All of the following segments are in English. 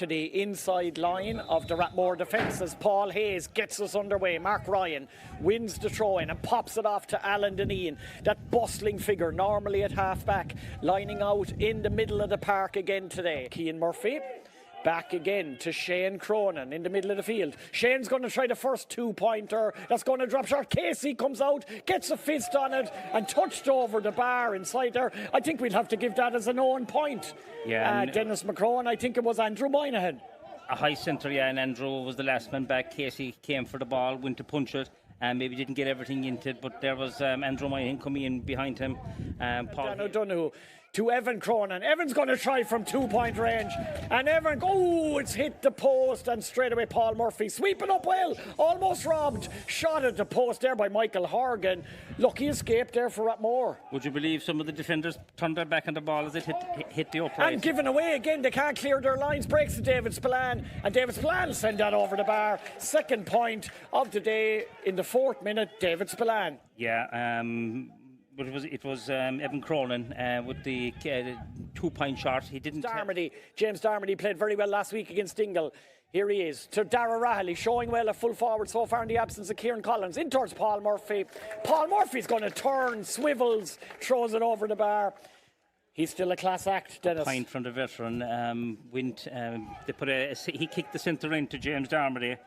To the inside line of the Rathmore defence as Paul Hayes gets us underway. Mark Ryan wins the throw-in and pops it off to Alan Deneen. That bustling figure, normally at half-back, lining out in the middle of the park again today. Cian Murphy. Back again to Shane Cronin in the middle of the field. Shane's going to try the first two-pointer. That's going to drop short. Casey comes out, gets a fist on it and touched over the bar inside there. I think we'll have to give that as an own point. Yeah, Dennis McCrone, I think it was Andrew Moynihan. A high centre, yeah, and Andrew was the last man back. Casey came for the ball, went to punch it, and maybe didn't get everything into it, but there was Andrew Moynihan coming in behind him. Paul O'Donoghue to Evan Cronin. Evan's going to try from two-point range, and Evan, it's hit the post, and straight away Paul Murphy sweeping up well, almost robbed, shot at the post there by Michael Horgan. Lucky escape there for Rathmore. Would you believe some of the defenders turned their back on the ball as it hit the upright? And given away again, they can't clear their lines, breaks to David Spillane, and David Spillane send that over the bar. Second point of the day in the 4th minute, David Spillane. Yeah, but it was Evan Cronin with the 2-point shot. He didn't. James Darmody played very well last week against Dingle. Here he is to Dara Rahilly, showing well at full forward so far in the absence of Kieran Collins. In towards Paul Murphy. Paul Murphy's going to turn, swivels, throws it over the bar. He's still a class act, Dennis. A point from the veteran. He kicked the centre in to James Darmody.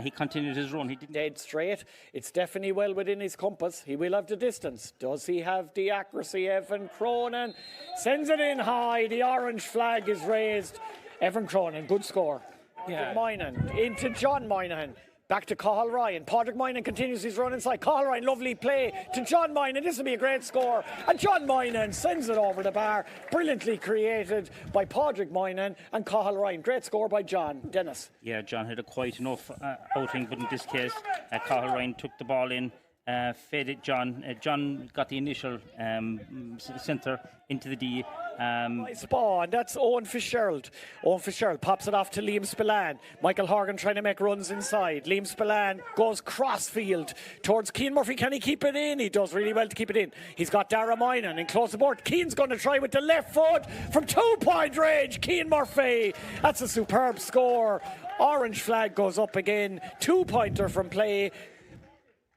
He continued his run. He didn't. Dead straight. It's definitely well within his compass. He will have the distance. Does he have the accuracy? Evan Cronin sends it in high. The orange flag is raised. Evan Cronin, good score. Yeah. Moynihan into John Moynihan. Back to Cathal Ryan. Padraig Moynihan continues his run inside. Cathal Ryan, lovely play to John Moynihan. This will be a great score. And John Moynihan sends it over the bar. Brilliantly created by Padraig Moynihan and Cathal Ryan. Great score by John. Dennis. Yeah, John had a quite enough outing, but in this case, Cathal Ryan took the ball in, fed it John. John got the initial centre into the D. Nice ball, and that's Owen Fitzgerald. Owen Fitzgerald pops it off to Liam Spillane. Michael Horgan trying to make runs inside. Liam Spillane goes cross-field towards Cian Murphy. Can he keep it in? He does really well to keep it in. He's got Dara Moynihan in close support. Cian's going to try with the left foot from 2-point range. Cian Murphy. That's a superb score. Orange flag goes up again. 2-pointer from play,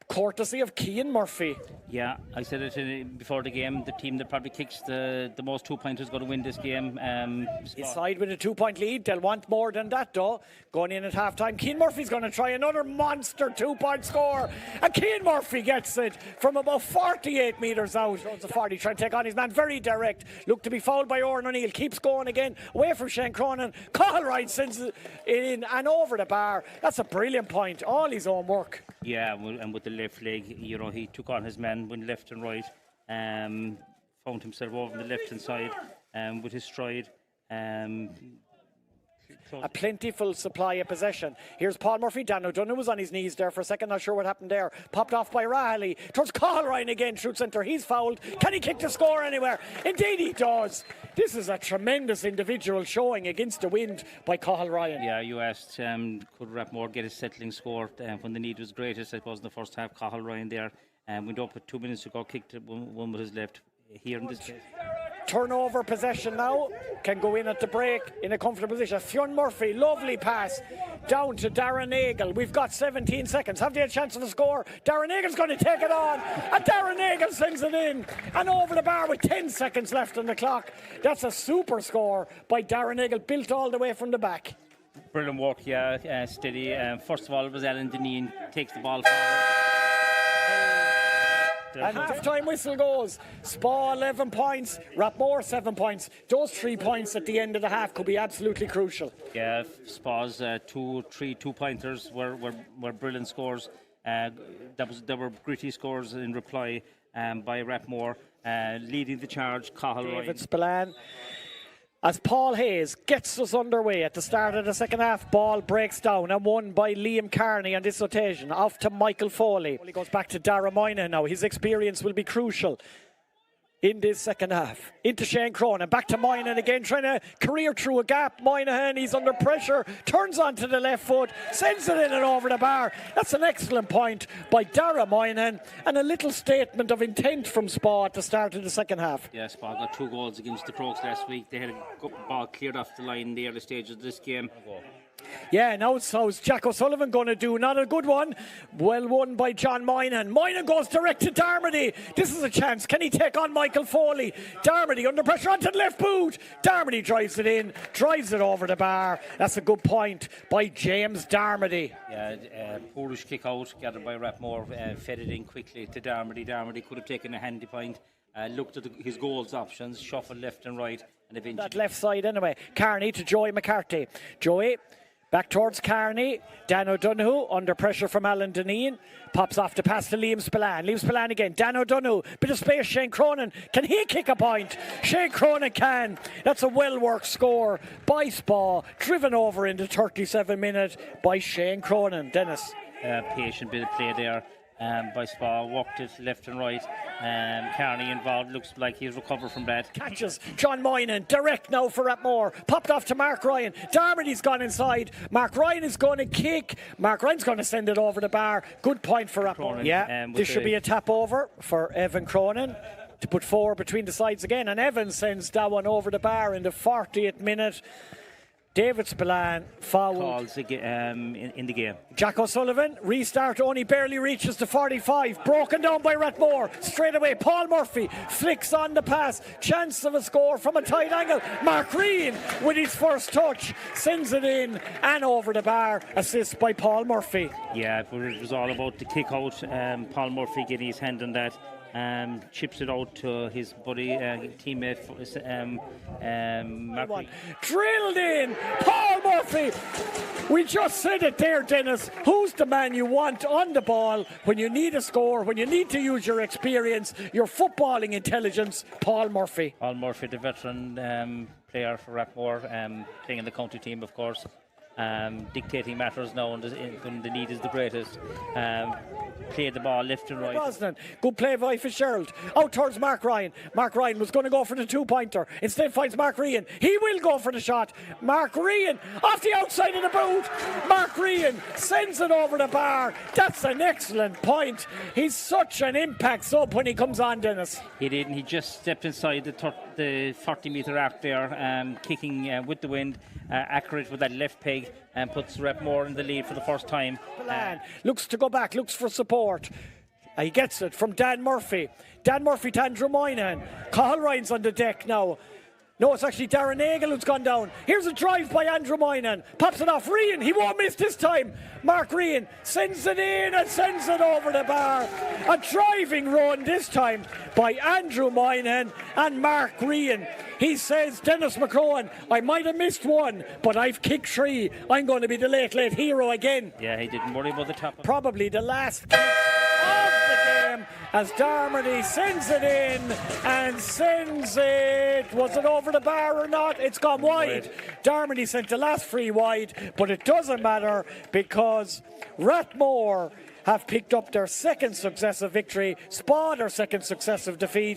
courtesy of Cian Murphy. Yeah, I said it before the game. The team that probably kicks the most 2-pointers is going to win this game. Inside with a 2-point lead. They'll want more than that, though. Going in at half-time. Cian Murphy's going to try another monster 2-point score. And Cian Murphy gets it from about 48 metres out. Runs a 40, trying to take on his man. Very direct. Looked to be fouled by Oran O'Neill. Keeps going again. Away from Shane Cronin. Cathal Ryan sends it in and over the bar. That's a brilliant point. All his own work. Yeah, and with the left leg, he took on his man, went left and right, found himself over on the left-hand side with his stride. A plentiful supply of possession. Here's Paul Murphy. Dan O'Donoghue was on his knees there for a second. Not sure what happened there. Popped off by Rahilly. Towards Cathal Ryan again. Through centre. He's fouled. Can he kick the score anywhere? Indeed he does. This is a tremendous individual showing against the wind by Cathal Ryan. Yeah, you asked could Rathmore get a settling score when the need was greatest. I suppose in the first half, Cathal Ryan there went up with 2 minutes to go, kicked it, one with his left. Here in this case. Turnover possession now. Can go in at the break in a comfortable position. Fionn Murphy, lovely pass down to Darren Nagle. We've got 17 seconds. Have they a chance of a score? Darren Nagle's going to take it on, and Darren Nagle sends it in and over the bar with 10 seconds left on the clock. That's a super score by Darren Nagle, built all the way from the back. Brilliant work, yeah, steady. First of all, it was Alan Deneen takes the ball forward. And half-time whistle goes. Spa 11 points, Rathmore 7 points. Those 3 points at the end of the half could be absolutely crucial. Yeah, Spa's 2-3 2-pointers were brilliant scores. There were gritty scores in reply by Rathmore, leading the charge. Cathal Ryan. David Spillane. As Paul Hayes gets us underway at the start of the second half, ball breaks down and won by Liam Carney on this occasion. Off to Michael Foley. He goes back to Dara Moynihan now. His experience will be crucial. in this second half. Into Shane Cronin, back to Moynihan again, trying to career through a gap. Moynihan, he's under pressure, turns onto the left foot, sends it in and over the bar. That's an excellent point by Dara Moynihan, and a little statement of intent from Spa at the start of the second half. Yeah, Spa got 2 goals against the Crokes last week. They had a ball cleared off the line in the early stages of this game. Yeah, now how's Jack O'Sullivan going to do? Not a good one. Well won by John Moynihan. Moynihan goes direct to Darmody. This is a chance. Can he take on Michael Foley? Darmody under pressure onto the left boot. Darmody drives it in, drives it over the bar. That's a good point by James Darmody. Yeah, poorish kick out, gathered by Rathmore, fed it in quickly to Darmody. Darmody could have taken a handy point. Looked at his goals options, shuffled left and right, and eventually that left side anyway. Carney to Joey McCarthy. Joey back towards Carney. Dan O'Donoghue under pressure from Alan Deneen. Pops off the pass to Liam Spillane. Liam Spillane again. Dan O'Donoghue. Bit of space. Shane Cronin. Can he kick a point? Shane Cronin can. That's a well-worked score by Spa. Driven over in the 37th minute by Shane Cronin. Dennis. Patient bit of play there. By Spa, walked it left and right. Carney involved, looks like he's recovered from that. Catches John Moynihan, direct now for Rathmore. Popped off to Mark Ryan. Darmody's gone inside. Mark Ryan is going to kick. Mark Ryan's going to send it over the bar. Good point for Rathmore. Yeah, this should be a tap over for Evan Cronin to put 4 between the sides again. And Evan sends that one over the bar in the 40th minute. David Spillane fouled. Calls in the game. Jack O'Sullivan, restart only barely reaches the 45. Broken down by Rathmore. Straight away, Paul Murphy flicks on the pass. Chance of a score from a tight angle. Mark Ryan with his first touch sends it in and over the bar. Assist by Paul Murphy. Yeah, it was all about the kick out. Paul Murphy getting his hand on that. Chips it out to his buddy, teammate, Murphy. Drilled in, Paul Murphy. We just said it there, Dennis. Who's the man you want on the ball when you need a score, when you need to use your experience, your footballing intelligence? Paul Murphy. Paul Murphy, the veteran player for Rathmore, playing in the county team, of course. Dictating matters now when the need is the greatest. Played the ball left and right. Brosnan, good play by Fitzgerald. Out towards Mark Ryan. Mark Ryan was going to go for the 2-pointer. Instead finds Mark Ryan. He will go for the shot. Mark Ryan off the outside of the boot. Mark Ryan sends it over the bar. That's an excellent point. He's such an impact sub when he comes on, Dennis. He didn't. He just stepped inside the 40-metre arc there, kicking with the wind, accurate with that left peg, and puts Rathmore in the lead for the first time. Looks to go back, looks for support. He gets it from Dan Murphy. Dan Murphy to Andrew Moynihan. Cathal Ryan's on the deck now. No, it's actually Darren Nagle who's gone down. Here's a drive by Andrew Moynihan. Pops it off. Ryan, he won't miss this time. Mark Ryan sends it in and sends it over the bar. A driving run this time by Andrew Moynihan and Mark Ryan. He says, Dennis McCrohan, I might have missed one, but I've kicked 3. I'm going to be the late hero again. Yeah, he didn't worry about the top. Probably the last kick of the game as Darmody sends it in and sends it. Was it over the bar or not? It's gone wide. Darmody sent the last 3 wide, but it doesn't matter because Rathmore have picked up their 2nd successive victory, Spa their 2nd successive defeat.